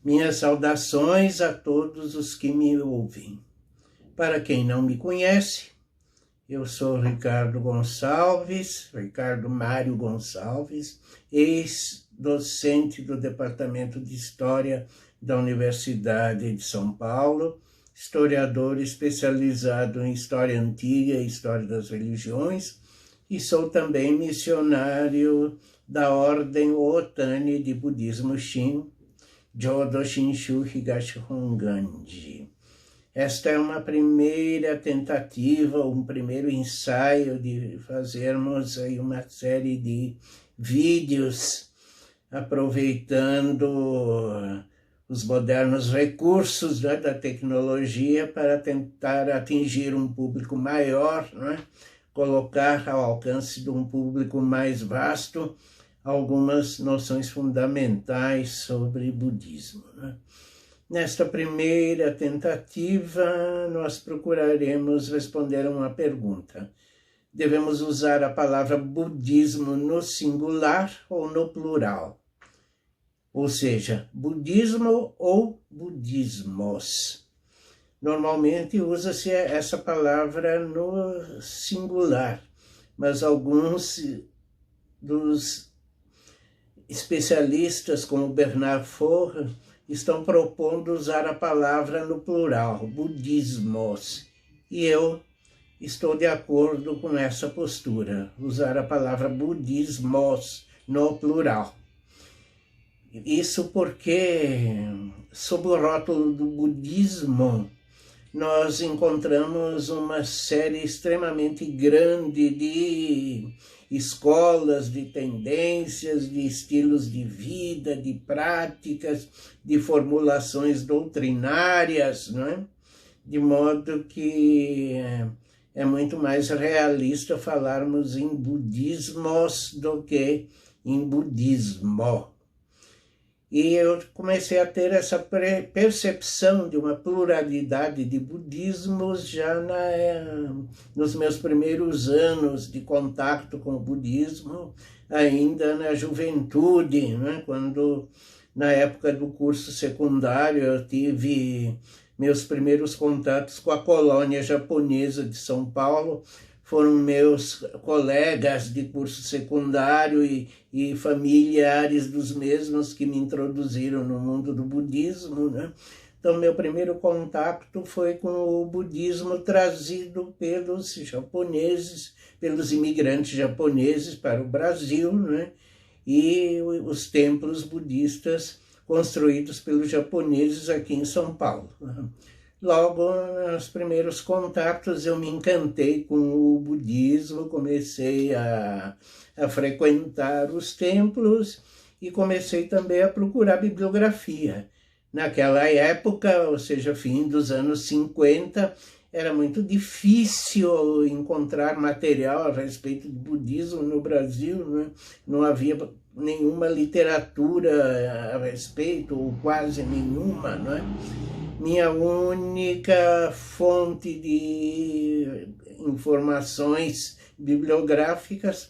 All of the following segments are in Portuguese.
Minhas saudações a todos os que me ouvem. Para quem não me conhece, eu sou Ricardo Mário Gonçalves, ex-docente do Departamento de História da Universidade de São Paulo, historiador especializado em História Antiga e História das Religiões, e sou também missionário da Ordem Otani de Budismo Shin, Jodo Shinshu Higashi Honganji. Esta é uma primeira tentativa, um primeiro ensaio de fazermos aí uma série de vídeos aproveitando os modernos recursos, né, da tecnologia para tentar atingir um público maior, né, colocar ao alcance de um público mais vasto algumas noções fundamentais sobre budismo, né? Nesta primeira tentativa, nós procuraremos responder a uma pergunta. Devemos usar a palavra budismo no singular ou no plural? Ou seja, budismo ou budismos. Normalmente usa-se essa palavra no singular, mas alguns dos especialistas, como Bernard Faure, estão propondo usar a palavra no plural, budismos. E eu estou de acordo com essa postura, usar a palavra budismos no plural. Isso porque, sob o rótulo do budismo, nós encontramos uma série extremamente grande de escolas, de tendências, de estilos de vida, de práticas, de formulações doutrinárias, não é? De modo que é muito mais realista falarmos em budismos do que em budismo. E eu comecei a ter essa percepção de uma pluralidade de budismos já nos meus primeiros anos de contato com o budismo, ainda na juventude, né? Quando, na época do curso secundário, eu tive meus primeiros contatos com a colônia japonesa de São Paulo. Foram meus colegas de curso secundário e familiares dos mesmos que me introduziram no mundo do budismo, né? Então, meu primeiro contato foi com o budismo trazido pelos japoneses, pelos imigrantes japoneses para o Brasil, né? E os templos budistas construídos pelos japoneses aqui em São Paulo, né? Logo, nos primeiros contatos, eu me encantei com o budismo, comecei a frequentar os templos e comecei também a procurar bibliografia. Naquela época, ou seja, fim dos anos 50, era muito difícil encontrar material a respeito do budismo no Brasil, né? Não havia nenhuma literatura a respeito, ou quase nenhuma, não é? Minha única fonte de informações bibliográficas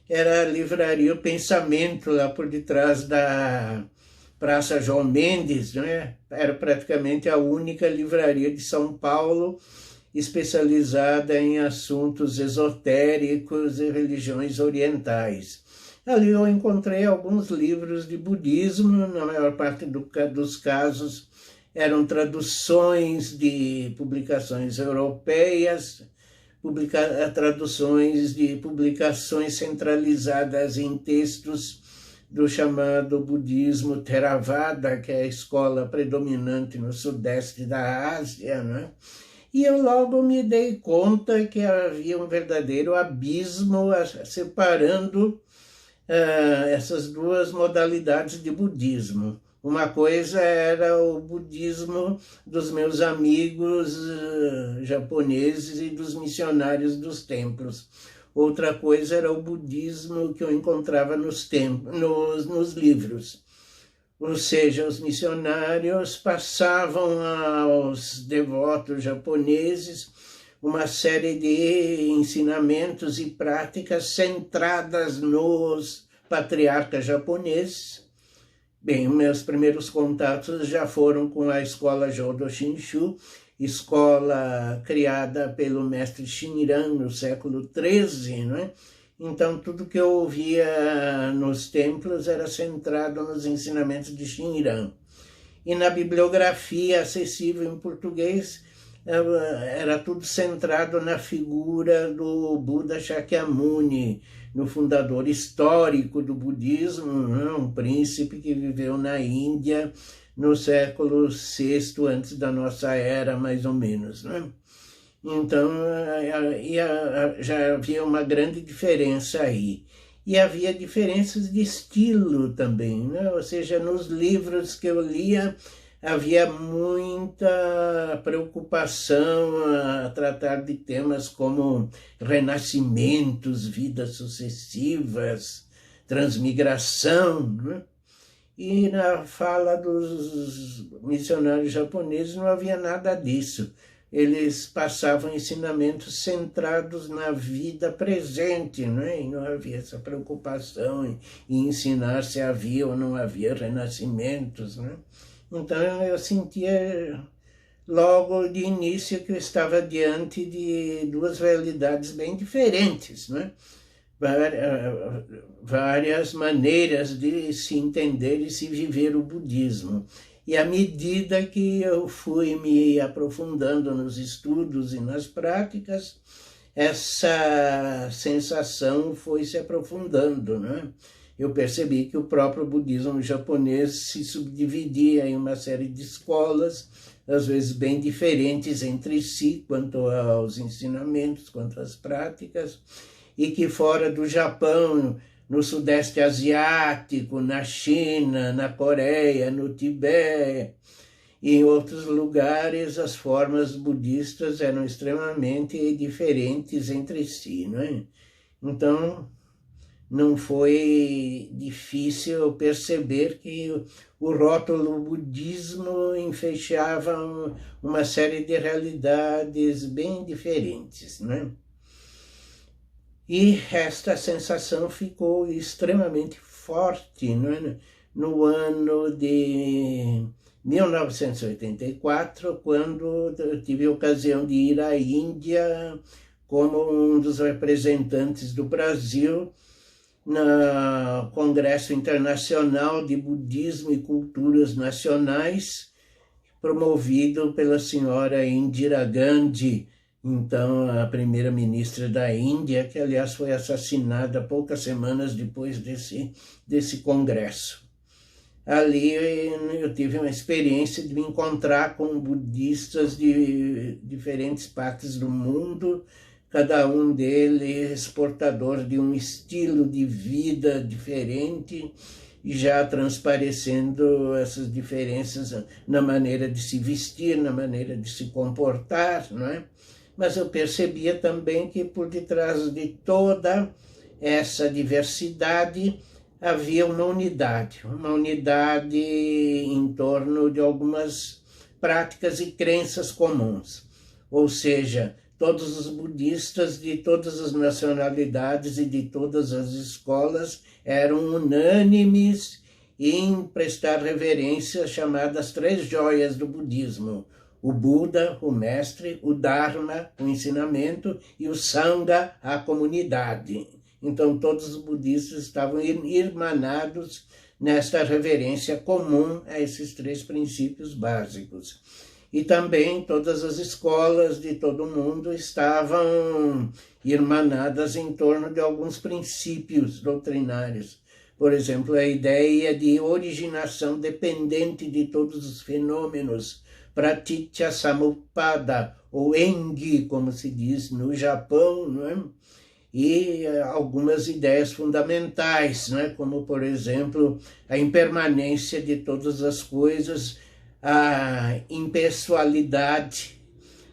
era a livraria O Pensamento, lá por detrás da Praça João Mendes, né? Era praticamente a única livraria de São Paulo especializada em assuntos esotéricos e religiões orientais. Ali eu encontrei alguns livros de budismo, na maior parte dos casos eram traduções de publicações europeias, traduções de publicações centralizadas em textos do chamado budismo Theravada, que é a escola predominante no sudeste da Ásia, né? E eu logo me dei conta que havia um verdadeiro abismo separando essas duas modalidades de budismo. Uma coisa era o budismo dos meus amigos japoneses e dos missionários dos templos. Outra coisa era o budismo que eu encontrava nos livros. Ou seja, os missionários passavam aos devotos japoneses uma série de ensinamentos e práticas centradas nos patriarcas japoneses, Bem, meus primeiros contatos já foram com a escola Jodo Shinshu, escola criada pelo mestre Shinran no século XIII, não é? Então, tudo que eu ouvia nos templos era centrado nos ensinamentos de Shinran. E na bibliografia acessível em português, era tudo centrado na figura do Buda Shakyamuni, no fundador histórico do budismo, né? Um príncipe que viveu na Índia no século VI antes da nossa era, mais ou menos, né? Então, já havia uma grande diferença aí. E havia diferenças de estilo também, né? Ou seja, nos livros que eu lia, havia muita preocupação a tratar de temas como renascimentos, vidas sucessivas, transmigração, né? E na fala dos missionários japoneses não havia nada disso. Eles passavam ensinamentos centrados na vida presente, né? E não havia essa preocupação em ensinar se havia ou não havia renascimentos, né? Então eu sentia logo de início que eu estava diante de duas realidades bem diferentes, né? Várias maneiras de se entender e se viver o budismo. E à medida que eu fui me aprofundando nos estudos e nas práticas, essa sensação foi se aprofundando, né? Eu percebi que o próprio budismo japonês se subdividia em uma série de escolas, às vezes bem diferentes entre si, quanto aos ensinamentos, quanto às práticas, e que fora do Japão, no Sudeste Asiático, na China, na Coreia, no Tibete e em outros lugares, as formas budistas eram extremamente diferentes entre si, não é? Então, não foi difícil perceber que o rótulo budismo enfechava uma série de realidades bem diferentes, né? E esta sensação ficou extremamente forte, né? No ano de 1984, quando eu tive a ocasião de ir à Índia como um dos representantes do Brasil no Congresso Internacional de Budismo e Culturas Nacionais, promovido pela senhora Indira Gandhi, então a primeira-ministra da Índia, que aliás foi assassinada poucas semanas depois desse congresso. Ali eu tive uma experiência de me encontrar com budistas de diferentes partes do mundo, cada um deles portador de um estilo de vida diferente, e já transparecendo essas diferenças na maneira de se vestir, na maneira de se comportar, não é? Mas eu percebia também que por detrás de toda essa diversidade havia uma unidade em torno de algumas práticas e crenças comuns. Ou seja, todos os budistas de todas as nacionalidades e de todas as escolas eram unânimes em prestar reverência às chamadas três joias do budismo: o Buda, o mestre, o Dharma, o ensinamento, e o Sangha, a comunidade. Então todos os budistas estavam irmanados nesta reverência comum a esses três princípios básicos. E também todas as escolas de todo o mundo estavam irmanadas em torno de alguns princípios doutrinários. Por exemplo, a ideia de originação dependente de todos os fenômenos, Pratitya Samuppada, ou Engi, como se diz no Japão, não é? E algumas ideias fundamentais, não é? Como, por exemplo, a impermanência de todas as coisas, a impessoalidade,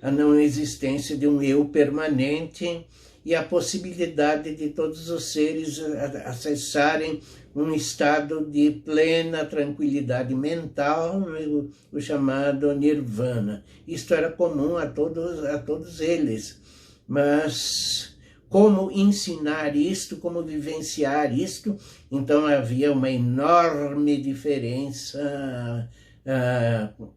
a não existência de um eu permanente e a possibilidade de todos os seres acessarem um estado de plena tranquilidade mental, o chamado nirvana. Isto era comum a todos eles, mas como ensinar isto, como vivenciar isto. Então havia uma enorme diferença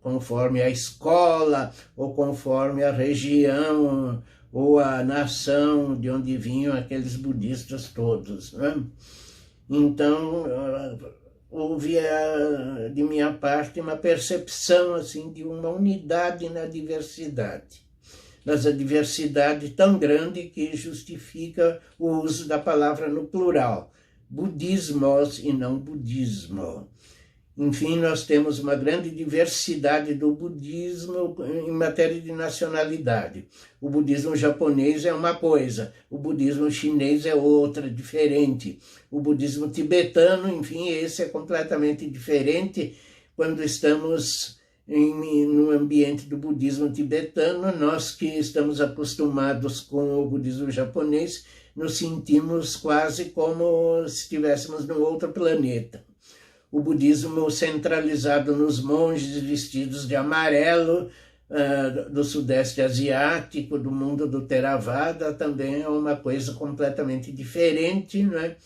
conforme a escola, ou conforme a região, ou a nação de onde vinham aqueles budistas todos, né? Então, houve, de minha parte, uma percepção assim, de uma unidade na diversidade. Mas a diversidade tão grande que justifica o uso da palavra no plural. Budismos e não budismo. Enfim, nós temos uma grande diversidade do budismo em matéria de nacionalidade. O budismo japonês é uma coisa, o budismo chinês é outra, diferente. O budismo tibetano, enfim, esse é completamente diferente. Quando estamos no ambiente do budismo tibetano, nós que estamos acostumados com o budismo japonês, nos sentimos quase como se estivéssemos num outro planeta. O budismo centralizado nos monges vestidos de amarelo do sudeste asiático, do mundo do Theravada, também é uma coisa completamente diferente, não é?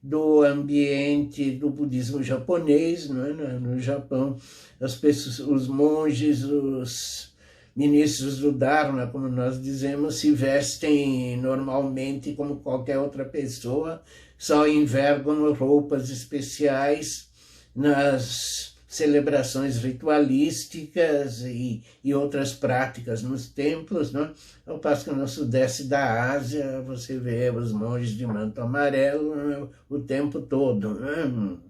Do ambiente do budismo japonês, não é? No Japão, as pessoas, os monges, os ministros do Dharma, como nós dizemos, se vestem normalmente como qualquer outra pessoa, só envergam roupas especiais nas celebrações ritualísticas e outras práticas nos templos, não? Ao passo que no sudeste da Ásia você vê os monges de manto amarelo, não? O tempo todo, não?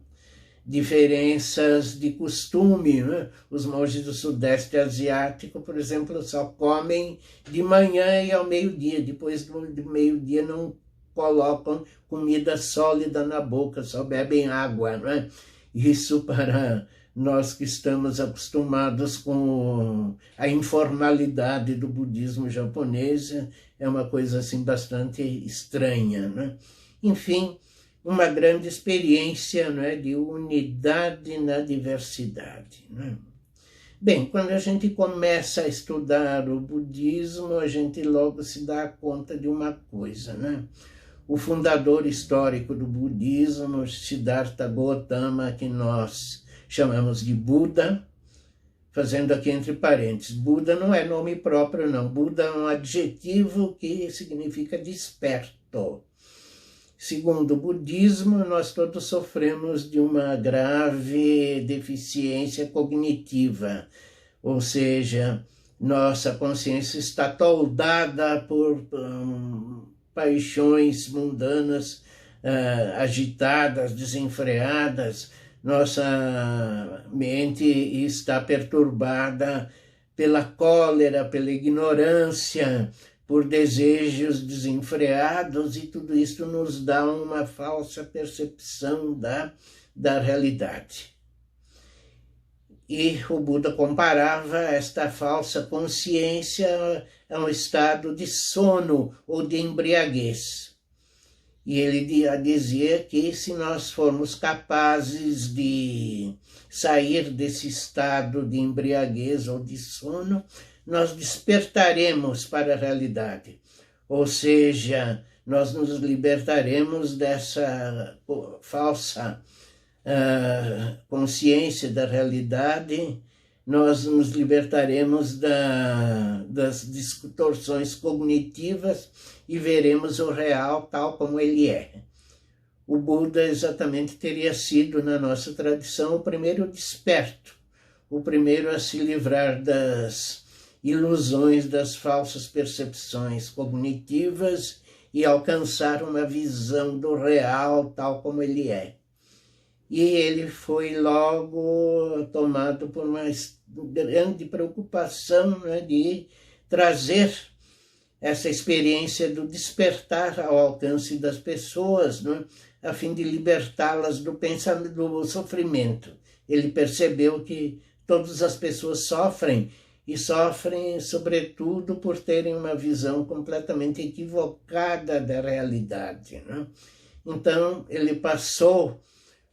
Diferenças de costume, não? Os monges do sudeste asiático, por exemplo, só comem de manhã e ao meio-dia, depois do meio-dia não colocam comida sólida na boca, só bebem água, não é? Isso, para nós que estamos acostumados com a informalidade do budismo japonês, é uma coisa assim bastante estranha, né? Enfim, uma grande experiência, né, de unidade na diversidade, né? Bem, quando a gente começa a estudar o budismo, a gente logo se dá conta de uma coisa, né? O fundador histórico do budismo, Siddhartha Gautama, que nós chamamos de Buda, fazendo aqui entre parênteses, Buda não é nome próprio, não. Buda é um adjetivo que significa desperto. Segundo o budismo, nós todos sofremos de uma grave deficiência cognitiva, ou seja, nossa consciência está toldada por paixões mundanas, agitadas, desenfreadas. Nossa mente está perturbada pela cólera, pela ignorância, por desejos desenfreados, e tudo isso nos dá uma falsa percepção da realidade. E o Buda comparava esta falsa consciência a um estado de sono ou de embriaguez. E ele dizia que se nós formos capazes de sair desse estado de embriaguez ou de sono, nós despertaremos para a realidade. Ou seja, nós nos libertaremos dessa falsa consciência da realidade, nós nos libertaremos das distorções cognitivas e veremos o real tal como ele é. O Buda exatamente teria sido, na nossa tradição, o primeiro desperto, o primeiro a se livrar das ilusões, das falsas percepções cognitivas e alcançar uma visão do real tal como ele é. E ele foi logo tomado por uma grande preocupação, né, de trazer essa experiência do despertar ao alcance das pessoas, né, a fim de libertá-las do pensamento, do sofrimento. Ele percebeu que todas as pessoas sofrem, e sofrem sobretudo por terem uma visão completamente equivocada da realidade, né? Então ele passou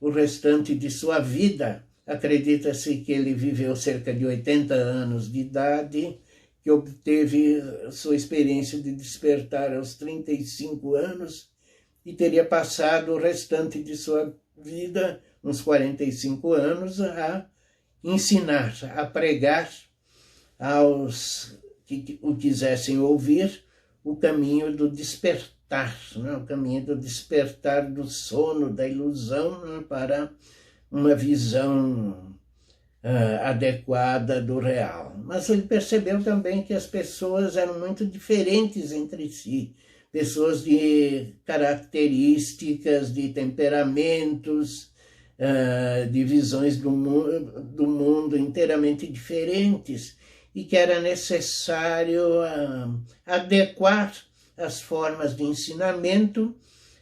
o restante de sua vida, acredita-se que ele viveu cerca de 80 anos de idade, que obteve sua experiência de despertar aos 35 anos e teria passado o restante de sua vida, uns 45 anos, a ensinar, a pregar aos que o quisessem ouvir o caminho do despertar, né? O caminho do despertar do sono, da ilusão, né? Para uma visão adequada do real. Mas ele percebeu também que as pessoas eram muito diferentes entre si, pessoas de características, de temperamentos, de visões do mundo inteiramente diferentes, e que era necessário adequar as formas de ensinamento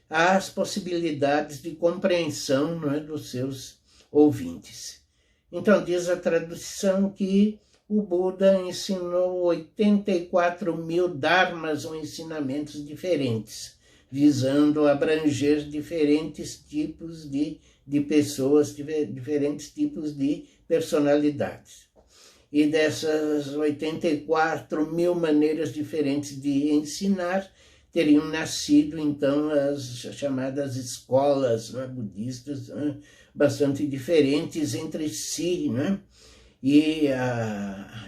às possibilidades de compreensão, não é, dos seus ouvintes. Então diz a tradução que o Buda ensinou 84.000 dharmas ou ensinamentos diferentes, visando abranger diferentes tipos de pessoas, diferentes tipos de personalidades. E dessas 84.000 maneiras diferentes de ensinar, teriam nascido, então, as chamadas escolas, né, budistas, né, bastante diferentes entre si, né? E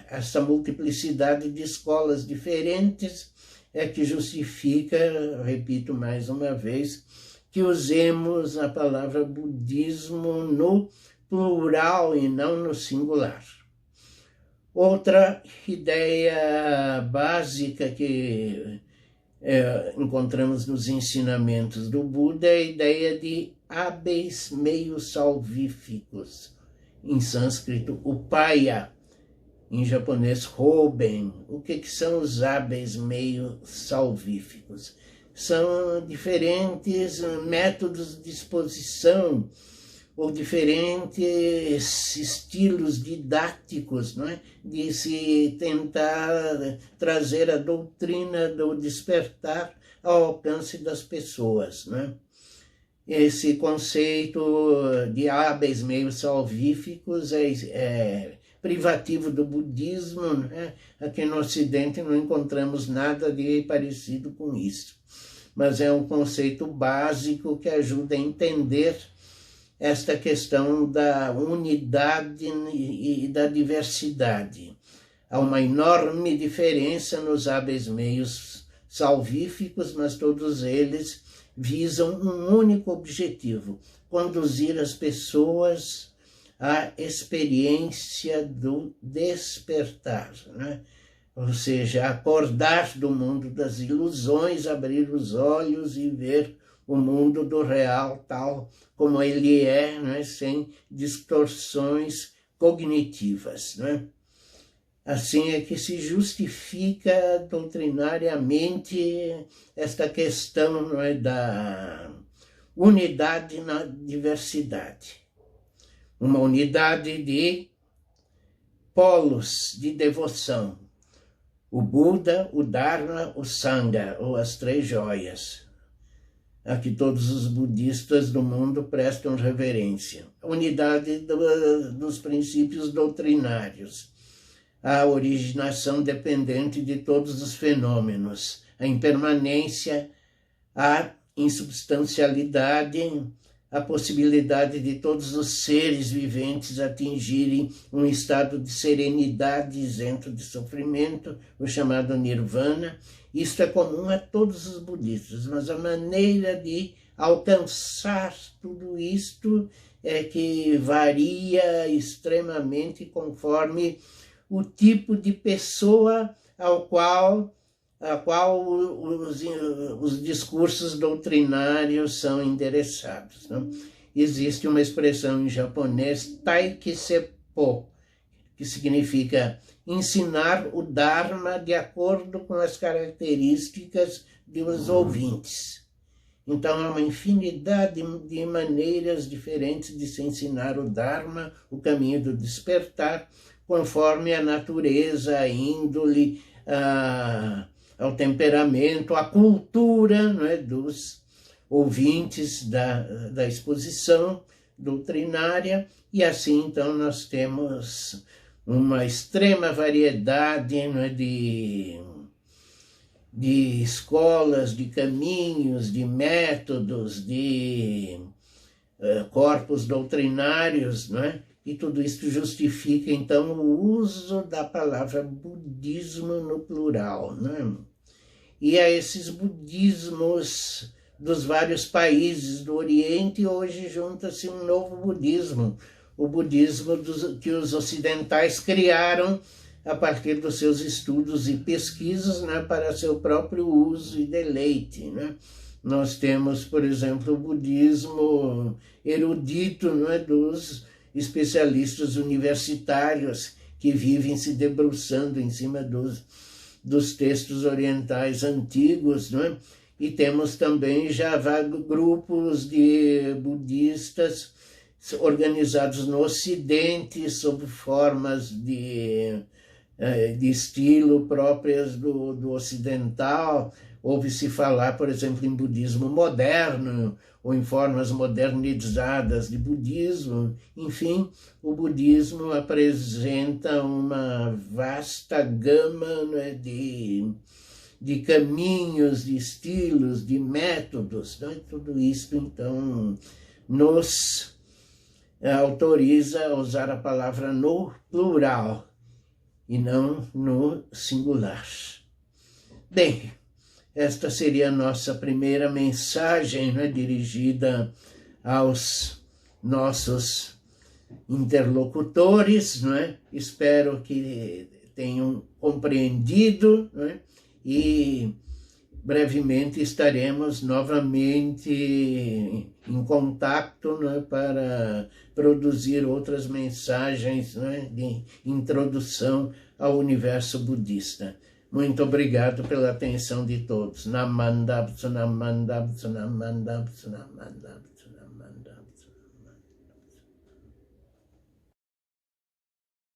essa multiplicidade de escolas diferentes é que justifica, repito mais uma vez, que usemos a palavra budismo no plural e não no singular. Outra ideia básica que encontramos nos ensinamentos do Buda é a ideia de hábeis meio salvíficos. Em sânscrito, upaya, em japonês, hoben. O que são os hábeis meio salvíficos? São diferentes métodos de exposição ou diferentes estilos didáticos, não é? De se tentar trazer a doutrina do despertar ao alcance das pessoas, não é? Esse conceito de hábeis meio salvíficos é privativo do budismo, né? Aqui no Ocidente não encontramos nada de parecido com isso, mas é um conceito básico que ajuda a entender esta questão da unidade e da diversidade. Há uma enorme diferença nos hábeis meios salvíficos, mas todos eles visam um único objetivo: conduzir as pessoas à experiência do despertar, né? Ou seja, acordar do mundo das ilusões, abrir os olhos e ver o mundo do real tal como ele é, né? Sem distorções cognitivas, né? Assim é que se justifica doutrinariamente esta questão, não é, da unidade na diversidade. Uma unidade de polos de devoção. O Buda, o Dharma, o Sangha, ou as três joias, a que todos os budistas do mundo prestam reverência. A unidade dos princípios doutrinários. A originação dependente de todos os fenômenos, a impermanência, a insubstancialidade, a possibilidade de todos os seres viventes atingirem um estado de serenidade isento de sofrimento, o chamado nirvana. Isto é comum a todos os budistas, mas a maneira de alcançar tudo isto é que varia extremamente conforme o tipo de pessoa a qual os discursos doutrinários são endereçados, não? Existe uma expressão em japonês, Taikiseppo, que significa ensinar o Dharma de acordo com as características dos ouvintes. Então, há uma infinidade de maneiras diferentes de se ensinar o Dharma, o caminho do despertar, conforme a natureza, a índole, ao temperamento, à cultura, não é, dos ouvintes da exposição doutrinária, e assim, então, nós temos uma extrema variedade, não é, de escolas, de caminhos, de métodos, de corpos doutrinários, não é? E tudo isso justifica, então, o uso da palavra budismo no plural, não é? E a esses budismos dos vários países do Oriente, hoje junta-se um novo budismo, o budismo que os ocidentais criaram a partir dos seus estudos e pesquisas, né, para seu próprio uso e deleite, né? Nós temos, por exemplo, o budismo erudito, né, dos especialistas universitários que vivem se debruçando em cima dos textos orientais antigos, né? E temos também já grupos de budistas organizados no Ocidente sob formas de estilo próprias do ocidental. Ouve-se falar, por exemplo, em budismo moderno, ou em formas modernizadas de budismo. Enfim, o budismo apresenta uma vasta gama, né, de caminhos, de estilos, de métodos, né? Tudo isso, então, nos autoriza a usar a palavra no plural e não no singular. Bem, esta seria a nossa primeira mensagem, né, dirigida aos nossos interlocutores, não é? Espero que tenham compreendido, não é? E brevemente estaremos novamente em contato, né, para produzir outras mensagens, né, de introdução ao universo budista. Muito obrigado pela atenção de todos. Namandabtsu, namandabtsu, namandabtsu, namandabtsu, namandabtsu.